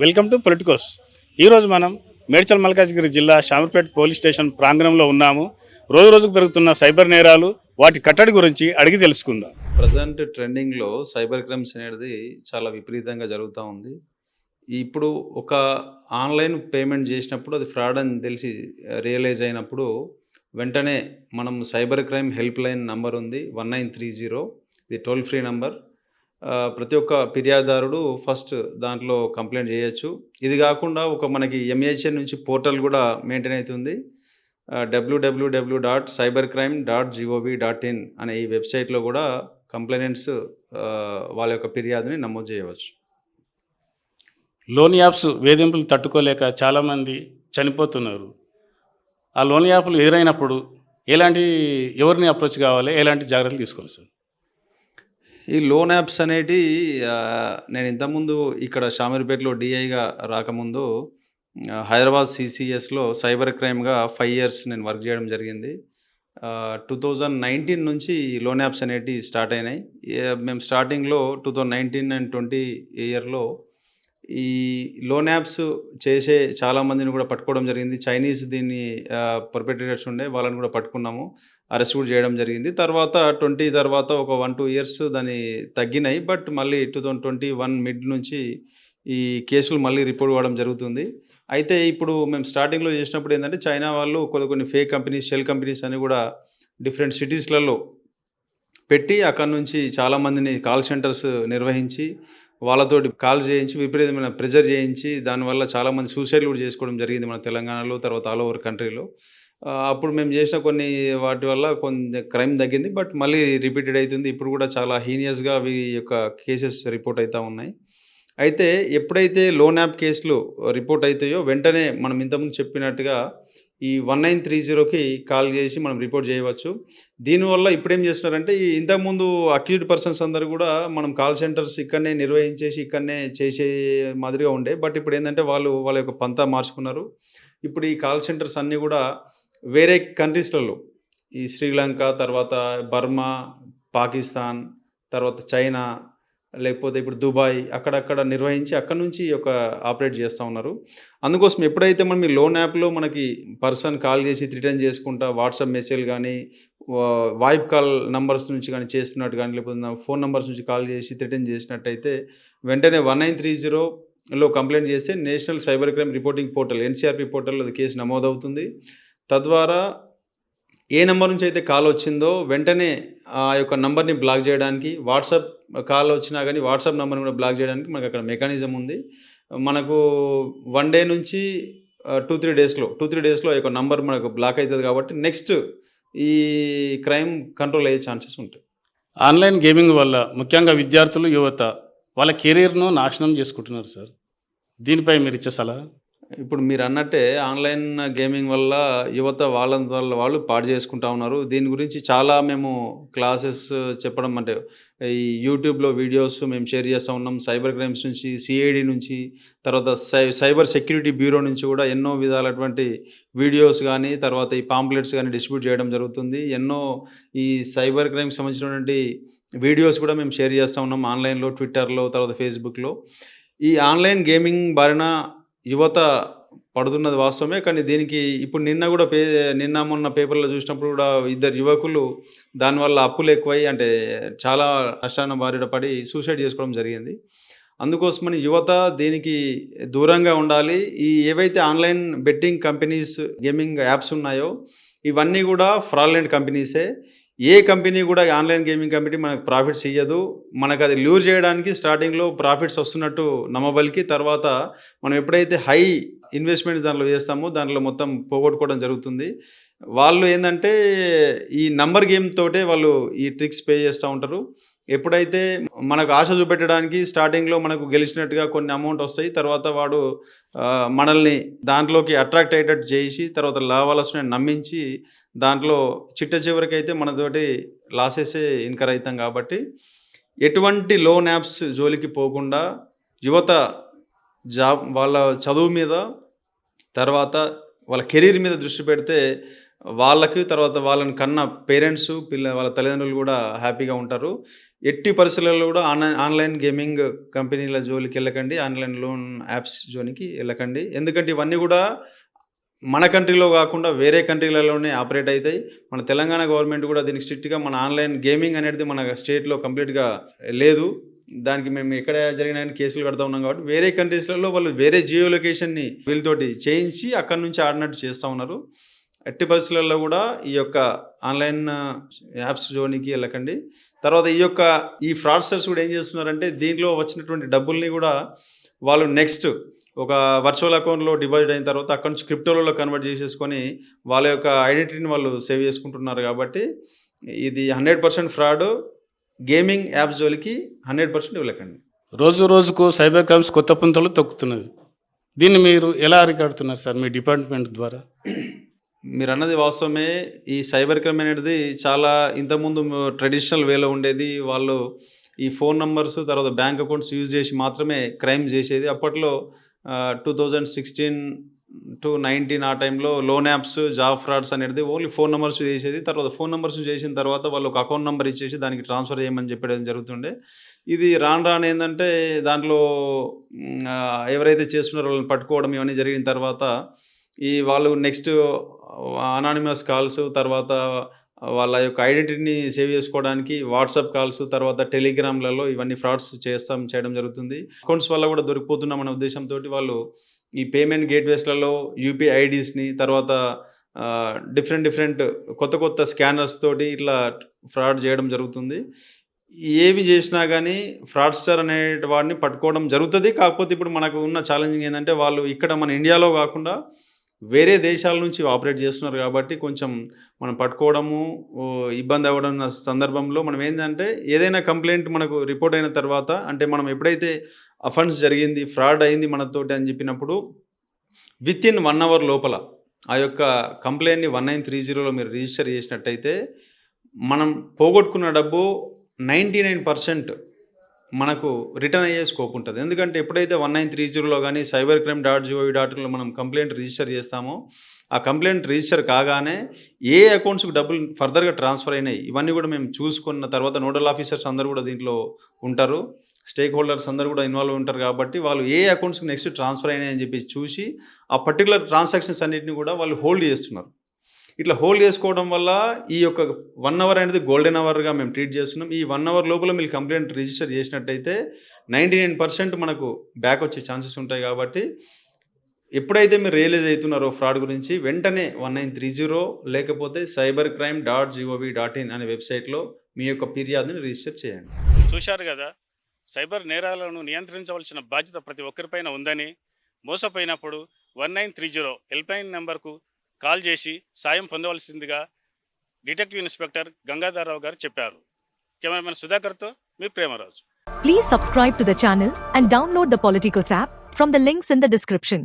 Welcome to Politicos. ఈరోజు మనం మేడ్చల్ మల్కాజ్గిరి జిల్లా షామర్పేట పోలీస్ స్టేషన్ ప్రాంగణంలో ఉన్నాము. రోజు రోజుకు పెరుగుతున్న సైబర్ నేరాలు, వాటి కట్టడి గురించి అడిగి తెలుసుకుందాం. ప్రజెంట్ ట్రెండింగ్లో సైబర్ క్రైమ్స్ అనేది చాలా విపరీతంగా జరుగుతూ ఉంది. ఇప్పుడు ఒక ఆన్లైన్ పేమెంట్ చేసినప్పుడు అది ఫ్రాడ్ అని తెలిసి రియలైజ్ అయినప్పుడు వెంటనే మనం cyber crime help line number ఉంది 1930. ఇది టోల్ ఫ్రీ నంబర్. ప్రతి ఒక్క ఫిర్యాదుదారుడు ఫస్ట్ దాంట్లో కంప్లైంట్ చేయొచ్చు. ఇది కాకుండా ఒక మనకి ఎంహెచ్ఏ నుంచి పోర్టల్ కూడా మెయింటైన్ అవుతుంది. www.cybercrime.gov.in అనే ఈ వెబ్సైట్లో కూడా కంప్లైంట్స్ వాళ్ళ యొక్క ఫిర్యాదుని నమోదు చేయవచ్చు. లోన్ యాప్స్ వేధింపులు తట్టుకోలేక చాలామంది చనిపోతున్నారు. ఆ లోన్ యాప్లు ఎదురైనప్పుడు ఎవరిని అప్రోచ్ కావాలి, ఎలాంటి జాగ్రత్తలు తీసుకోవాలి సార్? ఈ లోన్ యాప్స్ అనేటి నేను ఇంతకుముందు ఇక్కడ షామీర్పేటలో డిఐగా రాకముందు హైదరాబాద్ సిసిఎస్లో సైబర్ క్రైమ్గా 5 ఇయర్స్ నేను వర్క్ చేయడం జరిగింది. 2019 నుంచి ఈ లోన్ యాప్స్ అనేటివి స్టార్ట్ అయినాయి. మేము స్టార్టింగ్లో 2019 అండ్ 20 ఇయర్లో ఈ లోన్ యాప్స్ చేసే చాలామందిని కూడా పట్టుకోవడం జరిగింది. చైనీస్ దీన్ని పర్పెట్రేటర్స్ ఉండే వాళ్ళని కూడా పట్టుకున్నాము, అరెస్ట్ కూడా చేయడం జరిగింది. తర్వాత 20 తర్వాత ఒక 1-2 ఇయర్స్ దాన్ని తగ్గినాయి. బట్ మళ్ళీ 2021 మిడ్ నుంచి ఈ కేసులు మళ్ళీ రిపోర్ట్ అవ్వడం జరుగుతుంది. అయితే ఇప్పుడు మేము స్టార్టింగ్లో చేసినప్పుడు ఏంటంటే చైనా వాళ్ళు కొన్ని ఫేక్ కంపెనీస్, షెల్ కంపెనీస్ అని కూడా డిఫరెంట్ సిటీస్లలో పెట్టి అక్కడ నుంచి చాలామందిని కాల్ సెంటర్స్ నిర్వహించి వాళ్ళతోటి కాల్ చేయించి విపరీతమైన ప్రెజర్ చేయించి దానివల్ల చాలామంది సూసైడ్ కూడా చేసుకోవడం జరిగింది మన తెలంగాణలో, తర్వాత ఆల్ ఓవర్ కంట్రీలో. అప్పుడు మేము చేసిన కొన్ని వాటి వల్ల కొంచెం క్రైమ్ తగ్గింది. బట్ మళ్ళీ రిపీటెడ్ అవుతుంది. ఇప్పుడు కూడా చాలా హీనియస్గా అవి యొక్క కేసెస్ రిపోర్ట్ అవుతూ ఉన్నాయి. అయితే ఎప్పుడైతే లోన్ యాప్ కేసులు రిపోర్ట్ అవుతాయో వెంటనే మనం ఇంతకుముందు చెప్పినట్టుగా ఈ 1930కి కాల్ చేసి మనం రిపోర్ట్ చేయవచ్చు. దీనివల్ల ఇప్పుడేం చేస్తున్నారంటే ఇంతకుముందు అక్యూజ్డ్ పర్సన్స్ అందరూ కూడా మనం కాల్ సెంటర్స్ ఇక్కడనే నిర్వహించేసి ఇక్కడనే చేసే మాదిరిగా ఉండే. బట్ ఇప్పుడు ఏంటంటే వాళ్ళ యొక్క పంతా మార్చుకున్నారు. ఇప్పుడు ఈ కాల్ సెంటర్స్ అన్నీ కూడా వేరే కంట్రీస్లలో ఈ శ్రీలంక, తర్వాత బర్మా, పాకిస్తాన్, తర్వాత చైనా, లేకపోతే ఇప్పుడు దుబాయ్ అక్కడక్కడ నిర్వహించి అక్కడ నుంచి ఆపరేట్ చేస్తూ ఉన్నారు. అందుకోసం ఎప్పుడైతే మనం ఈ లోన్ యాప్లో మనకి పర్సన్ కాల్ చేసి రిటర్న్ చేసుకుంటా వాట్సాప్ మెసేజ్ కానీ వాయిప్ కాల్ నంబర్స్ నుంచి కానీ చేస్తున్నట్టు కానీ లేకపోతే ఫోన్ నంబర్స్ నుంచి కాల్ చేసి రిటర్న్ చేసినట్టయితే వెంటనే 1930లో కంప్లైంట్ చేస్తే national cyber crime reporting portal NCRP పోర్టల్లో అది కేసు నమోదవుతుంది. తద్వారా ఏ నెంబర్ నుంచి అయితే కాల్ వచ్చిందో వెంటనే ఆ యొక్క నంబర్ని బ్లాక్ చేయడానికి, వాట్సాప్ కాల్ వచ్చినా కానీ వాట్సాప్ నెంబర్ని కూడా బ్లాక్ చేయడానికి మనకు అక్కడ మెకానిజం ఉంది. మనకు 1 డే నుంచి 2-3 డేస్లో ఆ యొక్క నంబర్ మనకు బ్లాక్ అవుతుంది. కాబట్టి నెక్స్ట్ ఈ క్రైమ్ కంట్రోల్ అయ్యే ఛాన్సెస్ ఉంటాయి. ఆన్లైన్ గేమింగ్ వల్ల ముఖ్యంగా విద్యార్థులు, యువత వాళ్ళ కెరీర్ను నాశనం చేసుకుంటున్నారు సార్. దీనిపై మీరు ఇచ్చే సలహా? ఇప్పుడు మీరన్నట్టే ఆన్‌లైన్ గేమింగ్ వల్ల యువత వాళ్ళు పాడు చేసుకుంటా ఉన్నారు. దీని గురించి చాలా మేము క్లాసెస్ చెప్పడం అంటే ఈ యూట్యూబ్‌లో వీడియోస్ మేము షేర్ చేస్తా ఉన్నాం. సైబర్ క్రైమ్స్ నుంచి, సీఐడీ నుంచి, తర్వాత సైబర్ సెక్యూరిటీ బ్యూరో నుంచి కూడా ఎన్నో విధాలైనటువంటి వీడియోస్ గానీ, తర్వాత ఈ పాంప్లెట్స్ గానీ డిస్ట్రిబ్యూట్ చేయడం జరుగుతుంది. ఎన్నో ఈ సైబర్ క్రైమ్‌కి సంబంధించినటువంటి వీడియోస్ కూడా మేము షేర్ చేస్తా ఉన్నాం ఆన్‌లైన్‌లో, ట్విట్టర్‌లో, తర్వాత ఫేస్‌బుక్‌లో. ఈ ఆన్‌లైన్ గేమింగ్ బారిన యువత పడుతున్నది వాస్తవమే. కానీ దీనికి ఇప్పుడు నిన్న మొన్న పేపర్‌లో చూసినప్పుడు కూడా ఇద్దరు యువకులు దానివల్ల అప్పులు ఎక్కువై అంటే చాలా నష్టాన బారిన పడి సూసైడ్ చేసుకోవడం జరిగింది. అందుకోసమని యువత దీనికి దూరంగా ఉండాలి. ఏవైతే online betting companies, gaming apps ఉన్నాయో ఇవన్నీ కూడా ఫ్రాడ్‌లెంట్ కంపెనీసే. ఏ కంపెనీ కూడా ఆన్‌లైన్ గేమింగ్ కంపెనీ మనకు ప్రాఫిట్స్ ఇయ్యదు. మనకు అది ల్యూర్ చేయడానికి స్టార్టింగ్‌లో ప్రాఫిట్స్ వస్తున్నట్టు నమ్మబలికి తర్వాత మనం ఎప్పుడైతే హై ఇన్వెస్ట్‌మెంట్ దాంట్లో చేస్తామో దాంట్లో మొత్తం పోగొట్టుకోవడం జరుగుతుంది. వాళ్ళు ఏందంటే ఈ నంబర్ గేమ్ తోటే వాళ్ళు ఈ ట్రిక్స్ ప్లే చేస్తూ ఉంటారు. ఎప్పుడైతే మనకు ఆశ చూపెట్టడానికి స్టార్టింగ్‌లో మనకు గెలిచినట్టుగా కొన్ని అమౌంట్ వస్తాయి. తర్వాత వాడు మనల్ని దాంట్లోకి అట్రాక్ట్ అయ్యేటట్టు చేసి తర్వాత లాభాలు వస్తున్నాయని నమ్మించి దాంట్లో చివరికైతే మనతోటి లాసెసే ఇన్కర్ అవుతాం. కాబట్టి ఎటువంటి లోన్ యాప్స్ జోలికి పోకుండా యువత వాళ్ళ చదువు మీద, తర్వాత వాళ్ళ కెరీర్ మీద దృష్టి పెడితే వాళ్ళకి తర్వాత వాళ్ళని కన్న పేరెంట్స్ వాళ్ళ తల్లిదండ్రులు కూడా హ్యాపీగా ఉంటారు. ఎట్టి పరిస్థితులలో కూడా ఆన్‌లైన్ గేమింగ్ కంపెనీల జోలికి వెళ్ళకండి. ఆన్‌లైన్ లోన్ యాప్స్ జోలికి వెళ్ళకండి. ఎందుకంటే ఇవన్నీ కూడా మన కంట్రీలో కాకుండా వేరే కంట్రీలలోనే ఆపరేట్ అయితాయి. మన తెలంగాణ గవర్నమెంట్ కూడా దీనికి స్ట్రిక్ట్‌గా మన ఆన్‌లైన్ గేమింగ్ అనేది మన స్టేట్‌లో కంప్లీట్‌గా లేదు. దానికి మేము ఎక్కడ జరిగినా గాని కేసులు కడతా ఉన్నాం కాబట్టి వేరే కంట్రీస్‌లలో వాళ్ళు వేరే జియో లొకేషన్‌ని వీళ్ళతోటి చేయించి అక్కడి నుంచి ఆడినట్టు చేస్తా ఉన్నారు. ఎట్టి పరిస్థితులలో కూడా ఈ యొక్క ఆన్‌లైన్ యాప్స్ జోలికి వెళ్ళకండి. తర్వాత ఈ ఫ్రాడ్‌స్టర్స్ కూడా ఏం చేస్తున్నారంటే దీంట్లో వచ్చినటువంటి డబ్బుల్ని కూడా వాళ్ళు నెక్స్ట్ ఒక వర్చువల్ అకౌంట్‌లో డిపాజిట్ అయిన తర్వాత అక్కడి నుంచి క్రిప్టోలలో కన్వర్ట్ చేసేసుకొని వాళ్ళ యొక్క ఐడెంటిటీని వాళ్ళు సేవ్ చేసుకుంటున్నారు కాబట్టి ఇది 100% ఫ్రాడ్. గేమింగ్ యాప్స్ జోలికి 100% వెళ్ళకండి. రోజు రోజుకు సైబర్ క్రైమ్స్ కొత్త పుంతలు తొక్కుతున్నది. దీన్ని మీరు ఎలా అరికడుతున్నారు సార్ మీ డిపార్ట్మెంట్ ద్వారా? మీరన్నది వాస్తవమే. ఈ సైబర్ క్రైమ్ అనేది చాలా ఇంతకుముందు ట్రెడిషనల్ వేలో ఉండేది. వాళ్ళు ఈ ఫోన్ నంబర్స్ తర్వాత బ్యాంక్ అకౌంట్స్ యూజ్ చేసి మాత్రమే క్రైమ్ చేసేది. అప్పట్లో 2016-19 ఆ టైంలో లోన్ యాప్స్, జాబ్ ఫ్రాడ్స్ అనేది ఓన్లీ ఫోన్ నంబర్స్ చేసేది. తర్వాత ఫోన్ నంబర్స్ చేసిన తర్వాత వాళ్ళు ఒక అకౌంట్ నంబర్ ఇచ్చేసి దానికి ట్రాన్స్ఫర్ చేయమని చెప్పడం జరుగుతుండే. ఇది రాను ఏందంటే దాంట్లో ఎవరైతే చేస్తున్నారో వాళ్ళని పట్టుకోవడం ఇవన్నీ జరిగిన తర్వాత వాళ్ళు నెక్స్ట్ అనానిమస్ కాల్స్ తర్వాత వాళ్ళ యొక్క ఐడెంటిటీని సేవ్ చేసుకోవడానికి వాట్సాప్ కాల్స్ తర్వాత టెలిగ్రామ్లలో ఇవన్నీ ఫ్రాడ్స్ చేయడం జరుగుతుంది. అకౌంట్స్ వల్ల కూడా దొరికిపోతున్నాం అనే ఉద్దేశంతోటి వాళ్ళు ఈ పేమెంట్ గేట్వేస్లలో యూపీఐ ఐడీస్ని తర్వాత డిఫరెంట్ కొత్త స్కానర్స్ తోటి ఇట్లా ఫ్రాడ్ చేయడం జరుగుతుంది. ఏవి చేసినా కానీ ఫ్రాడ్స్టర్ అనే వాడిని పట్టుకోవడం జరుగుతుంది. కాకపోతే ఇప్పుడు మనకు ఉన్న ఛాలెంజింగ్ ఏంటంటే వాళ్ళు ఇక్కడ మన ఇండియాలో కాకుండా వేరే దేశాల నుంచి ఆపరేట్ చేస్తున్నారు కాబట్టి కొంచెం మనం పట్టుకోవడము ఇబ్బంది అవ్వడం సందర్భంలో మనం ఏంటంటే ఏదైనా కంప్లైంట్ మనకు రిపోర్ట్ అయిన తర్వాత అంటే మనం ఎప్పుడైతే అఫెన్స్ జరిగింది ఫ్రాడ్ అయింది మనతోటి అని చెప్పినప్పుడు వితిన్ 1 అవర్ లోపల ఆ యొక్క కంప్లైంట్ని 1930లో మీరు రిజిస్టర్ చేసినట్టయితే మనం పోగొట్టుకున్న డబ్బు 99% మనకు రిటర్న్ అయ్యే స్కోప్ ఉంటుంది. ఎందుకంటే ఎప్పుడైతే 1930లో కానీ cybercrime.gov.inలో మనం కంప్లైంట్ రిజిస్టర్ చేస్తామో ఆ కంప్లైంట్ రిజిస్టర్ కాగానే ఏ అకౌంట్స్కి డబ్బులు ఫర్దర్గా ట్రాన్స్ఫర్ అయినాయి ఇవన్నీ కూడా మేము చూసుకున్న తర్వాత నోడల్ ఆఫీసర్స్ అందరూ కూడా దీంట్లో ఉంటారు. స్టేక్ హోల్డర్స్ అందరూ కూడా ఇన్వాల్వ్ ఉంటారు కాబట్టి వాళ్ళు ఏ అకౌంట్స్కి నెక్స్ట్ ట్రాన్స్ఫర్ అయినాయి అని చెప్పి చూసి ఆ పర్టికులర్ ట్రాన్సాక్షన్స్ అన్నింటినీ కూడా వాళ్ళు హోల్డ్ చేస్తున్నారు. ఇట్లా హోల్డ్ చేసుకోవడం వల్ల ఈ యొక్క 1 అవర్ అనేది గోల్డెన్ అవర్గా మేము ట్రీట్ చేస్తున్నాం. ఈ 1 అవర్ లోపల మీరు కంప్లైంట్ రిజిస్టర్ చేసినట్టయితే 99% మనకు బ్యాక్ వచ్చే ఛాన్సెస్ ఉంటాయి. కాబట్టి ఎప్పుడైతే మీరు రియలైజ్ అవుతున్నారో ఫ్రాడ్ గురించి వెంటనే 1930 లేకపోతే cybercrime.gov.in అనే వెబ్సైట్లో మీ యొక్క ఫిర్యాదుని రిజిస్టర్ చేయండి. చూశారు కదా, సైబర్ నేరాలను నియంత్రించవలసిన బాధ్యత ప్రతి ఒక్కరిపైన ఉందని, మోసపోయినప్పుడు 1930 హెల్ప్లైన్ నెంబర్కు కాల్ చేసి సాయం పొందవలసిందిగా డిటెక్టివ్ ఇన్స్పెక్టర్ గంగాధరరావు గారు చెప్పారు. కెమెరామెన్ సుధాకర్తో మీ Premaraju. Please subscribe to the channel and download the Politicos app from the links in the description.